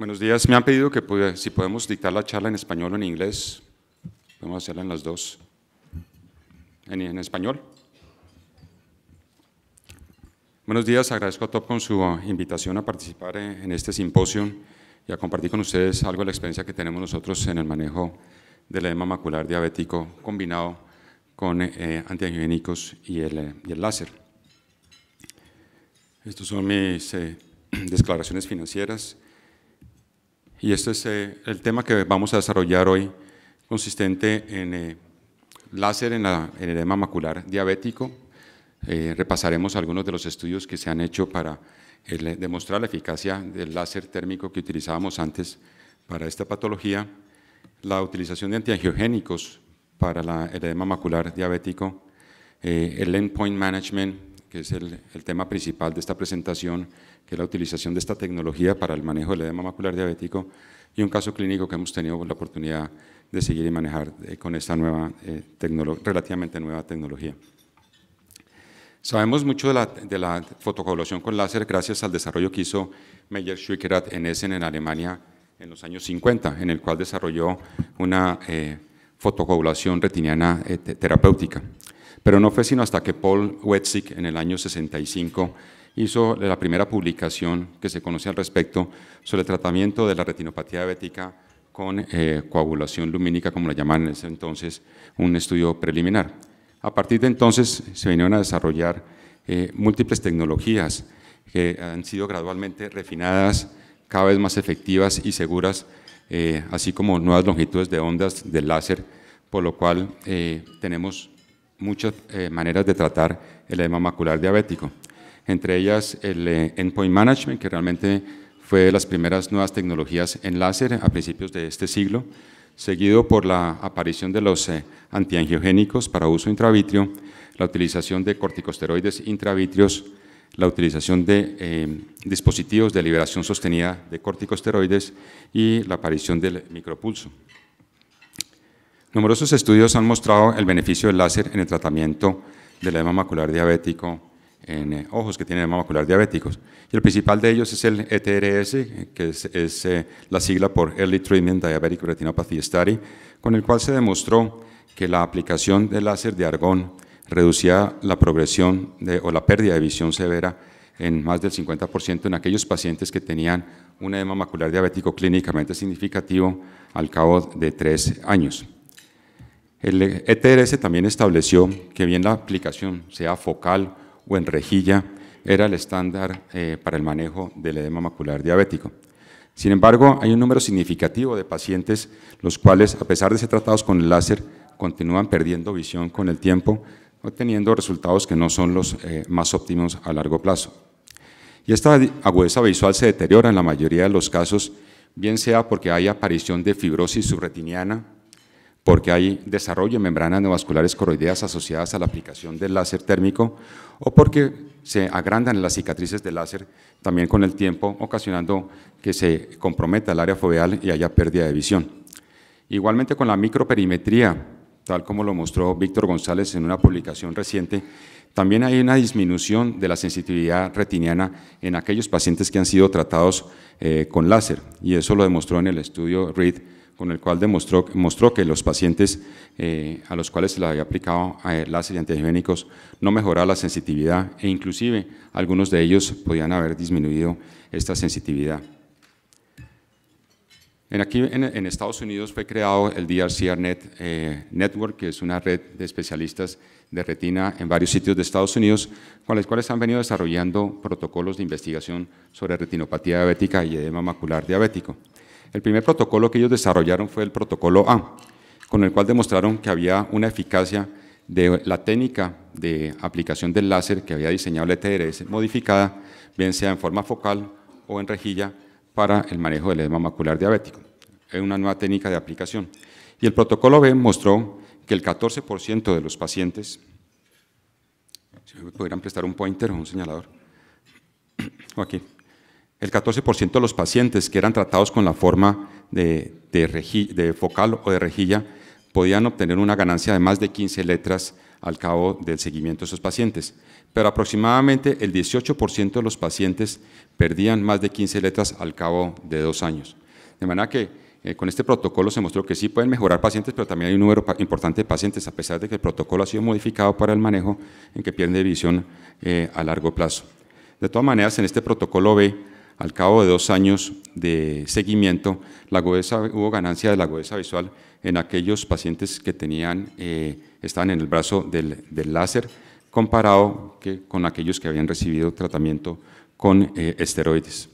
Buenos días. Me han pedido que si podemos dictar la charla en español o en inglés. Podemos hacerla en las dos. ¿En español? Buenos días. Agradezco a Top con su invitación a participar en este simposio y a compartir con ustedes algo de la experiencia que tenemos nosotros en el manejo del edema macular diabético combinado con antiangiogénicos y el láser. Estos son mis declaraciones financieras. Y este es el tema que vamos a desarrollar hoy, consistente en láser en el edema macular diabético. Repasaremos algunos de los estudios que se han hecho para demostrar la eficacia del láser térmico que utilizábamos antes para esta patología, la utilización de antiangiogénicos para el edema macular diabético, el endpoint management, que es el tema principal de esta presentación, que es la utilización de esta tecnología para el manejo del edema macular diabético, y un caso clínico que hemos tenido la oportunidad de seguir y manejar con esta relativamente nueva tecnología. Sabemos mucho de la fotocoagulación con láser gracias al desarrollo que hizo Meyer-Schwickerath en Essen, en Alemania, en los años 50, en el cual desarrolló una fotocoagulación retiniana terapéutica. Pero no fue sino hasta que Paul Wetzik en el año 65 hizo la primera publicación que se conoce al respecto sobre el tratamiento de la retinopatía diabética con coagulación lumínica, como la llamaban en ese entonces, un estudio preliminar. A partir de entonces se vinieron a desarrollar múltiples tecnologías que han sido gradualmente refinadas, cada vez más efectivas y seguras, así como nuevas longitudes de ondas del láser, por lo cual tenemos muchas maneras de tratar el edema macular diabético. Entre ellas el endpoint management, que realmente fue de las primeras nuevas tecnologías en láser a principios de este siglo, seguido por la aparición de los antiangiogénicos para uso intravítrea, la utilización de corticosteroides intravítreos, la utilización de dispositivos de liberación sostenida de corticosteroides y la aparición del micropulso. Numerosos estudios han mostrado el beneficio del láser en el tratamiento del edema macular diabético en ojos que tienen edema macular diabéticos. Y el principal de ellos es el ETRS, que es la sigla por Early Treatment Diabetic Retinopathy Study, con el cual se demostró que la aplicación del láser de argón reducía la progresión o la pérdida de visión severa en más del 50% en aquellos pacientes que tenían un edema macular diabético clínicamente significativo al cabo de 3 años. El ETRS también estableció que bien la aplicación sea focal o en rejilla era el estándar para el manejo del edema macular diabético. Sin embargo, hay un número significativo de pacientes los cuales, a pesar de ser tratados con el láser, continúan perdiendo visión con el tiempo, obteniendo resultados que no son los más óptimos a largo plazo. Y esta agudeza visual se deteriora en la mayoría de los casos, bien sea porque hay aparición de fibrosis subretiniana, porque hay desarrollo de membranas neovasculares coroideas asociadas a la aplicación del láser térmico o porque se agrandan las cicatrices del láser también con el tiempo, ocasionando que se comprometa el área foveal y haya pérdida de visión. Igualmente con la microperimetría, tal como lo mostró Víctor González en una publicación reciente, también hay una disminución de la sensitividad retiniana en aquellos pacientes que han sido tratados con láser, y eso lo demostró en el estudio READ, con el cual mostró que los pacientes a los cuales se les había aplicado láser y antiangiogénicos no mejoraba la sensitividad e inclusive algunos de ellos podían haber disminuido esta sensitividad. Aquí en Estados Unidos fue creado el DRCR Network, que es una red de especialistas de retina en varios sitios de Estados Unidos, con los cuales han venido desarrollando protocolos de investigación sobre retinopatía diabética y edema macular diabético. El primer protocolo que ellos desarrollaron fue el protocolo A, con el cual demostraron que había una eficacia de la técnica de aplicación del láser que había diseñado el ETRS modificada, bien sea en forma focal o en rejilla, para el manejo del edema macular diabético. Es una nueva técnica de aplicación. Y el protocolo B mostró que el 14% de los pacientes, si me pudieran prestar un pointer o un señalador, o aquí, el 14% de los pacientes que eran tratados con la forma de focal o de rejilla podían obtener una ganancia de más de 15 letras al cabo del seguimiento de esos pacientes, pero aproximadamente el 18% de los pacientes perdían más de 15 letras al cabo de 2 años. De manera que con este protocolo se mostró que sí pueden mejorar pacientes, pero también hay un número importante de pacientes, a pesar de que el protocolo ha sido modificado para el manejo en que pierden visión a largo plazo. De todas maneras, en este protocolo B, al cabo de 2 años de seguimiento, hubo ganancia de la agudeza visual en aquellos pacientes que estaban en el brazo del láser, comparado con aquellos que habían recibido tratamiento con esteroides.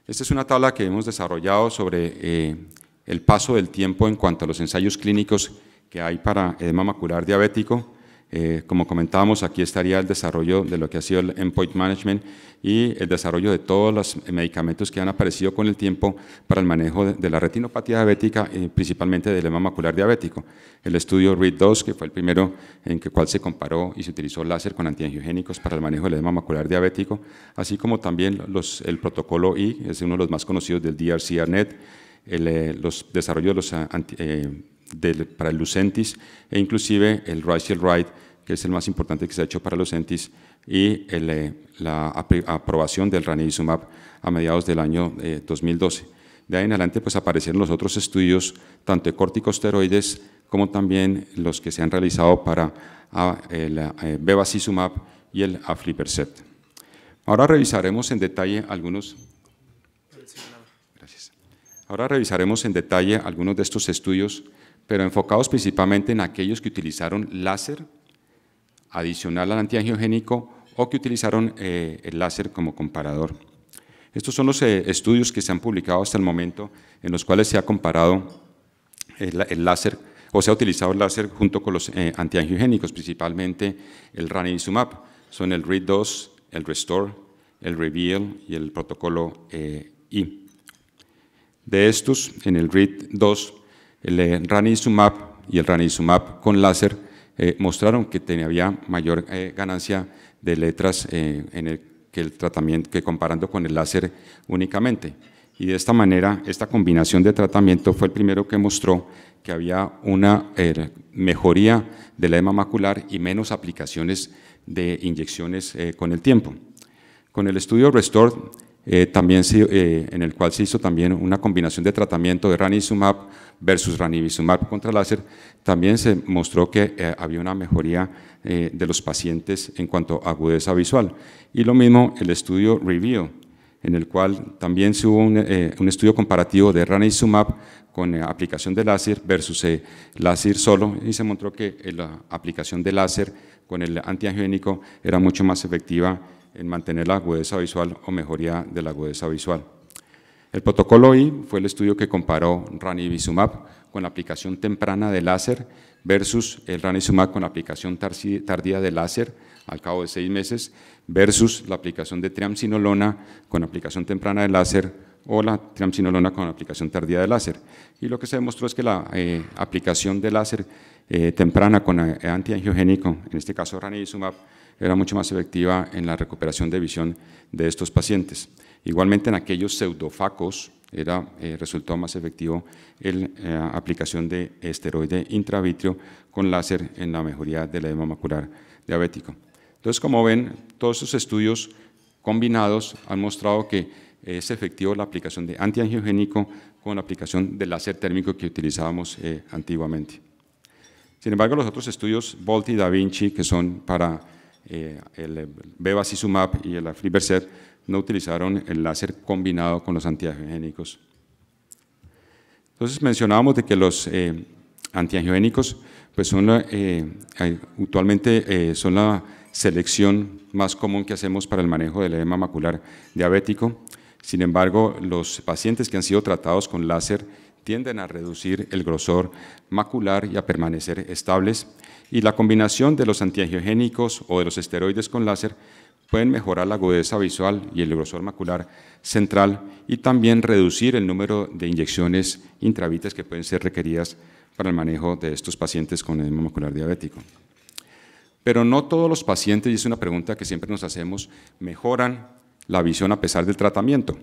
Esta es una tabla que hemos desarrollado sobre el paso del tiempo en cuanto a los ensayos clínicos que hay para edema macular diabético. Como comentábamos, aquí estaría el desarrollo de lo que ha sido el endpoint management y el desarrollo de todos los medicamentos que han aparecido con el tiempo para el manejo de la retinopatía diabética, principalmente del edema macular diabético. El estudio READ-2, que fue el primero en el cual se comparó y se utilizó láser con antiangiogénicos para el manejo del edema macular diabético, así como también el protocolo I, es uno de los más conocidos del DRCR-NET, los desarrollos para el Lucentis e inclusive el RISE y el RIDE, que es el más importante que se ha hecho para Lucentis, y la aprobación del ranibizumab a mediados del año 2012. De ahí en adelante pues aparecieron los otros estudios, tanto de corticosteroides como también los que se han realizado para el bevacizumab y el aflibercept. Ahora revisaremos en detalle algunos. Gracias. Ahora revisaremos en detalle algunos de estos estudios, pero enfocados principalmente en aquellos que utilizaron láser adicional al antiangiogénico o que utilizaron el láser como comparador. Estos son los estudios que se han publicado hasta el momento en los cuales se ha comparado el láser o se ha utilizado el láser junto con los antiangiogénicos, principalmente el ranibizumab. Son el READ-2, el RESTORE, el REVEAL y el protocolo I. De estos, en el READ-2, el ranibizumab y el ranibizumab con láser mostraron que había mayor ganancia de letras que el tratamiento, que comparando con el láser únicamente. Y de esta manera, esta combinación de tratamiento fue el primero que mostró que había una mejoría del edema macular y menos aplicaciones de inyecciones con el tiempo. Con el estudio RESTORE, también en el cual se hizo también una combinación de tratamiento de ranibizumab versus ranibizumab contra láser, también se mostró que había una mejoría de los pacientes en cuanto a agudeza visual. Y lo mismo el estudio REVEAL, en el cual también se hubo un estudio comparativo de ranibizumab con aplicación de láser versus láser solo, y se mostró que la aplicación de láser con el antiangiogénico era mucho más efectiva en mantener la agudeza visual o mejoría de la agudeza visual. El protocolo I fue el estudio que comparó ranibizumab con la aplicación temprana de láser versus el ranibizumab con la aplicación tardía de láser al cabo de 6 meses versus la aplicación de triamcinolona con aplicación temprana de láser o la triamcinolona con aplicación tardía de láser. Y lo que se demostró es que la aplicación de láser temprana con antiangiogénico, en este caso ranibizumab, era mucho más efectiva en la recuperación de visión de estos pacientes. Igualmente en aquellos pseudofacos resultó más efectivo la aplicación de esteroide intravítrea con láser en la mejoría del edema macular diabético. Entonces, como ven, todos estos estudios combinados han mostrado que es efectivo la aplicación de antiangiogénico con la aplicación del láser térmico que utilizábamos antiguamente. Sin embargo, los otros estudios, Bolt y Da Vinci, que son para el bevacizumab y el aflibercept, no utilizaron el láser combinado con los antiangiogénicos. Entonces mencionábamos de que los antiangiogénicos pues son actualmente son la selección más común que hacemos para el manejo del edema macular diabético. Sin embargo, los pacientes que han sido tratados con láser tienden a reducir el grosor macular y a permanecer estables, y la combinación de los antiangiogénicos o de los esteroides con láser pueden mejorar la agudeza visual y el grosor macular central y también reducir el número de inyecciones intravítreas que pueden ser requeridas para el manejo de estos pacientes con edema macular diabético. Pero no todos los pacientes, y es una pregunta que siempre nos hacemos, mejoran la visión a pesar del tratamiento.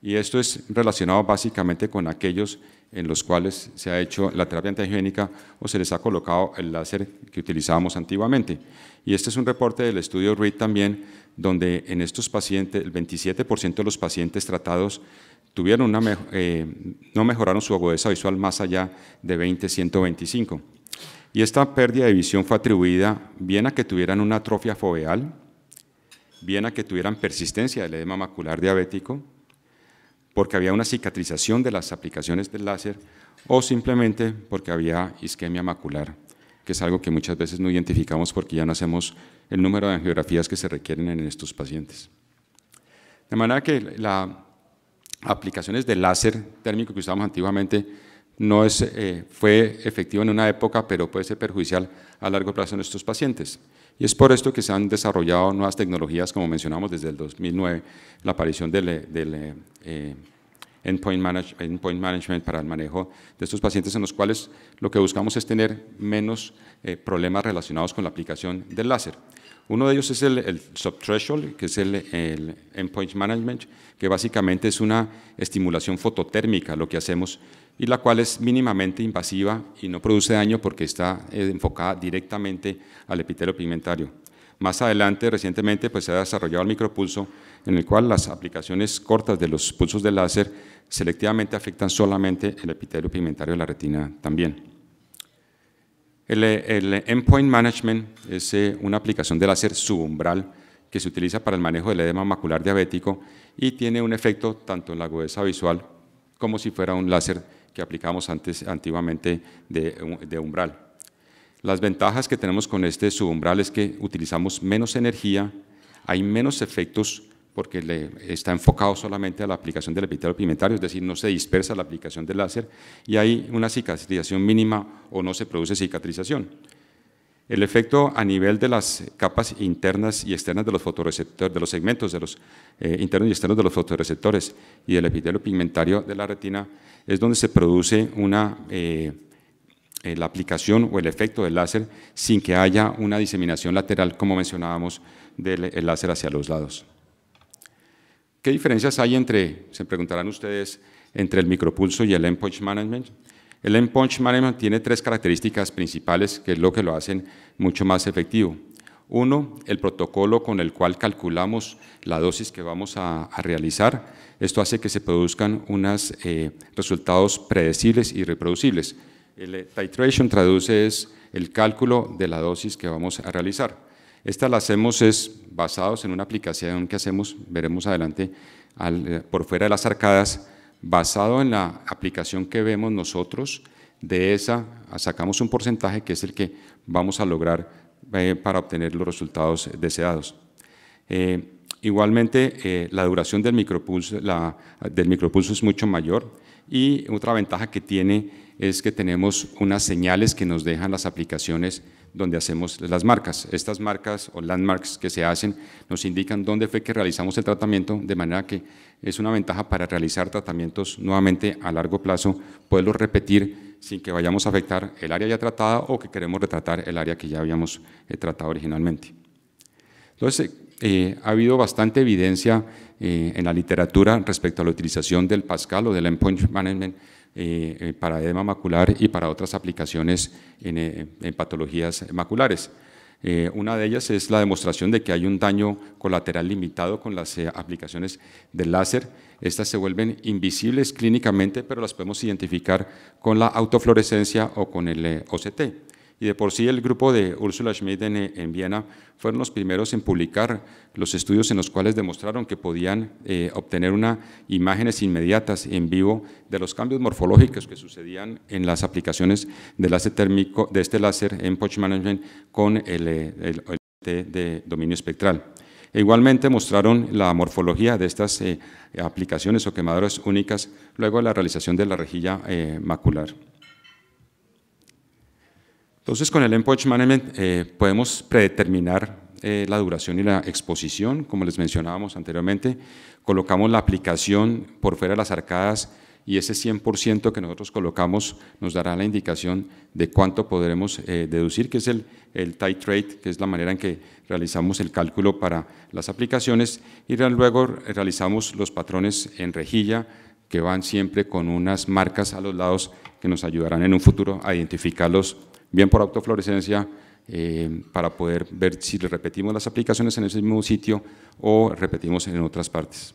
Y esto es relacionado básicamente con aquellos en los cuales se ha hecho la terapia antiangiogénica o se les ha colocado el láser que utilizábamos antiguamente. Y este es un reporte del estudio READ también, donde en estos pacientes, el 27% de los pacientes tratados tuvieron no mejoraron su agudeza visual más allá de 20/125. Y esta pérdida de visión fue atribuida bien a que tuvieran una atrofia foveal, bien a que tuvieran persistencia del edema macular diabético, porque había una cicatrización de las aplicaciones del láser, o simplemente porque había isquemia macular, que es algo que muchas veces no identificamos porque ya no hacemos el número de angiografías que se requieren en estos pacientes. De manera que las aplicaciones del láser térmico que usábamos antiguamente fue efectivo en una época, pero puede ser perjudicial a largo plazo en estos pacientes. Y es por esto que se han desarrollado nuevas tecnologías, como mencionamos desde el 2009, la aparición del endpoint management para el manejo de estos pacientes, en los cuales lo que buscamos es tener menos problemas relacionados con la aplicación del láser. Uno de ellos es el subthreshold, que es el endpoint management, que básicamente es una estimulación fototérmica, lo que hacemos, y la cual es mínimamente invasiva y no produce daño porque está enfocada directamente al epitelio pigmentario. Más adelante, recientemente, se ha desarrollado el micropulso, en el cual las aplicaciones cortas de los pulsos de láser selectivamente afectan solamente el epitelio pigmentario de la retina también. El endpoint management es una aplicación de láser subumbral que se utiliza para el manejo del edema macular diabético y tiene un efecto tanto en la agudeza visual como si fuera un láser que aplicamos antiguamente de umbral. Las ventajas que tenemos con este subumbral es que utilizamos menos energía, hay menos efectos porque está enfocado solamente a la aplicación del epitelio pigmentario, es decir, no se dispersa la aplicación del láser y hay una cicatrización mínima o no se produce cicatrización. El efecto a nivel de las capas internas y externas de los fotorreceptores, de los segmentos de los internos y externos de los fotorreceptores y del epitelio pigmentario de la retina, es donde se produce la aplicación o el efecto del láser sin que haya una diseminación lateral, como mencionábamos, del láser hacia los lados. ¿Qué diferencias hay se preguntarán ustedes, entre el micropulso y el endpoint management? El endpoint management tiene tres características principales que es lo que lo hacen mucho más efectivo. Uno, el protocolo con el cual calculamos la dosis que vamos a realizar. Esto hace que se produzcan unos resultados predecibles y reproducibles. El titration traduce el cálculo de la dosis que vamos a realizar. Esta la hacemos basados en una aplicación que hacemos, veremos adelante, por fuera de las arcadas, basado en la aplicación que vemos nosotros. De esa sacamos un porcentaje que es el que vamos a lograr para obtener los resultados deseados. Igualmente, la duración del micropulso es mucho mayor y otra ventaja que tiene es que tenemos unas señales que nos dejan las aplicaciones donde hacemos las marcas. Estas marcas o landmarks que se hacen nos indican dónde fue que realizamos el tratamiento, de manera que es una ventaja para realizar tratamientos nuevamente a largo plazo, poderlos repetir sin que vayamos a afectar el área ya tratada o que queremos retratar el área que ya habíamos tratado originalmente. Entonces, ha habido bastante evidencia en la literatura respecto a la utilización del Pascal o del endpoint management para edema macular y para otras aplicaciones en patologías maculares. Una de ellas es la demostración de que hay un daño colateral limitado con las aplicaciones del láser. Estas se vuelven invisibles clínicamente, pero las podemos identificar con la autofluorescencia o con el OCT. Y de por sí el grupo de Ursula Schmidt en Viena fueron los primeros en publicar los estudios en los cuales demostraron que podían obtener imágenes inmediatas en vivo de los cambios morfológicos que sucedían en las aplicaciones del láser térmico, de este láser endpoint management con el de dominio espectral. E igualmente mostraron la morfología de estas aplicaciones o quemaduras únicas luego de la realización de la rejilla macular. Entonces, con el endpoint management podemos predeterminar la duración y la exposición, como les mencionábamos anteriormente. Colocamos la aplicación por fuera de las arcadas y ese 100% que nosotros colocamos nos dará la indicación de cuánto podremos deducir, que es el titrate, que es la manera en que realizamos el cálculo para las aplicaciones, y luego realizamos los patrones en rejilla, que van siempre con unas marcas a los lados que nos ayudarán en un futuro a identificarlos bien por autofluorescencia, para poder ver si repetimos las aplicaciones en ese mismo sitio o repetimos en otras partes.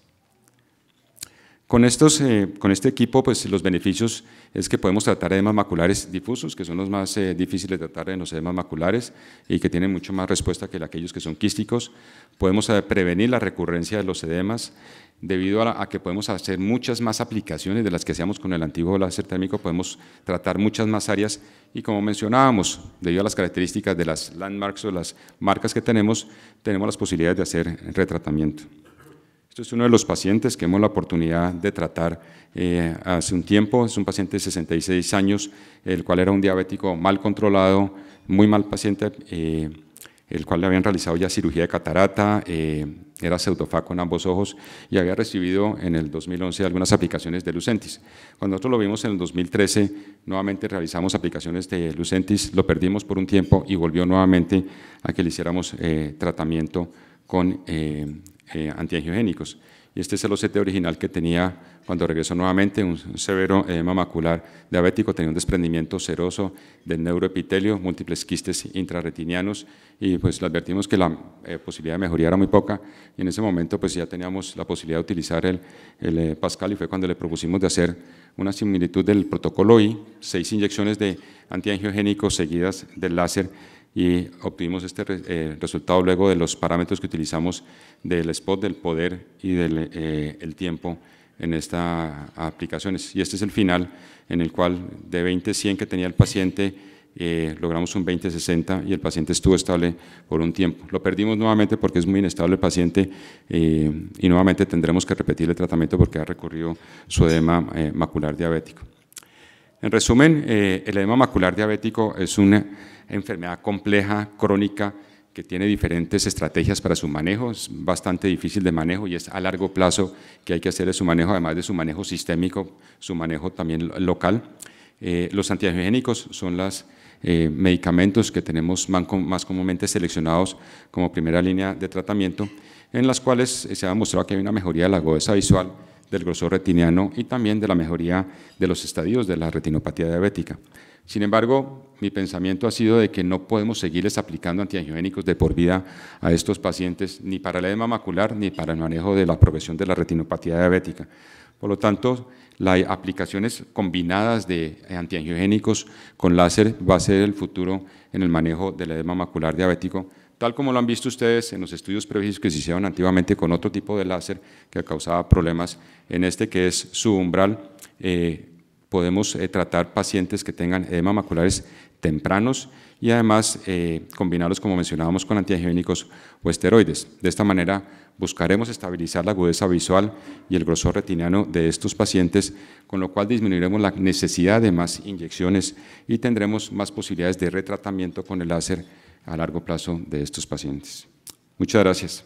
Con este equipo, pues los beneficios es que podemos tratar edemas maculares difusos, que son los más difíciles de tratar en los edemas maculares y que tienen mucho más respuesta que aquellos que son quísticos. Podemos prevenir la recurrencia de los edemas, debido a que podemos hacer muchas más aplicaciones de las que hacíamos con el antiguo láser térmico, podemos tratar muchas más áreas y, como mencionábamos, debido a las características de las landmarks o las marcas que tenemos las posibilidades de hacer retratamiento. Esto es uno de los pacientes que hemos la oportunidad de tratar hace un tiempo. Es un paciente de 66 años, el cual era un diabético mal controlado, muy mal paciente, el cual le habían realizado ya cirugía de catarata, era pseudofaco en ambos ojos y había recibido en el 2011 algunas aplicaciones de Lucentis. Cuando nosotros lo vimos en el 2013, nuevamente realizamos aplicaciones de Lucentis, lo perdimos por un tiempo y volvió nuevamente a que le hiciéramos tratamiento con antiangiogénicos. Y este es el OCT original que tenía cuando regresó nuevamente, un severo edema macular diabético, tenía un desprendimiento seroso del neuroepitelio, múltiples quistes intrarretinianos, y pues le advertimos que la posibilidad de mejoría era muy poca, y en ese momento pues ya teníamos la posibilidad de utilizar el Pascal, y fue cuando le propusimos de hacer una similitud del protocolo I, 6 inyecciones de antiangiogénicos seguidas del láser, y obtuvimos este resultado luego de los parámetros que utilizamos del spot, del poder y del el tiempo en estas aplicaciones. Y este es el final, en el cual de 20-100 que tenía el paciente, logramos un 20-60 y el paciente estuvo estable por un tiempo. Lo perdimos nuevamente porque es muy inestable el paciente, y nuevamente tendremos que repetir el tratamiento porque ha recurrido su edema macular diabético. En resumen, el edema macular diabético es una enfermedad compleja, crónica, que tiene diferentes estrategias para su manejo, es bastante difícil de manejo y es a largo plazo que hay que hacer su manejo, además de su manejo sistémico, su manejo también local. Los antiangiogénicos son los medicamentos que tenemos más comúnmente seleccionados como primera línea de tratamiento, en las cuales se ha demostrado que hay una mejoría de la agudeza visual, del grosor retiniano y también de la mejoría de los estadios de la retinopatía diabética. Sin embargo, mi pensamiento ha sido de que no podemos seguirles aplicando antiangiogénicos de por vida a estos pacientes, ni para el edema macular, ni para el manejo de la progresión de la retinopatía diabética. Por lo tanto, las aplicaciones combinadas de antiangiogénicos con láser va a ser el futuro en el manejo del edema macular diabético, tal como lo han visto ustedes en los estudios previos que se hicieron antiguamente con otro tipo de láser que causaba problemas. En este, que es subumbral, podemos tratar pacientes que tengan edema maculares tempranos y además combinarlos, como mencionábamos, con antiangiogénicos o esteroides. De esta manera buscaremos estabilizar la agudeza visual y el grosor retiniano de estos pacientes, con lo cual disminuiremos la necesidad de más inyecciones y tendremos más posibilidades de retratamiento con el láser a largo plazo de estos pacientes. Muchas gracias.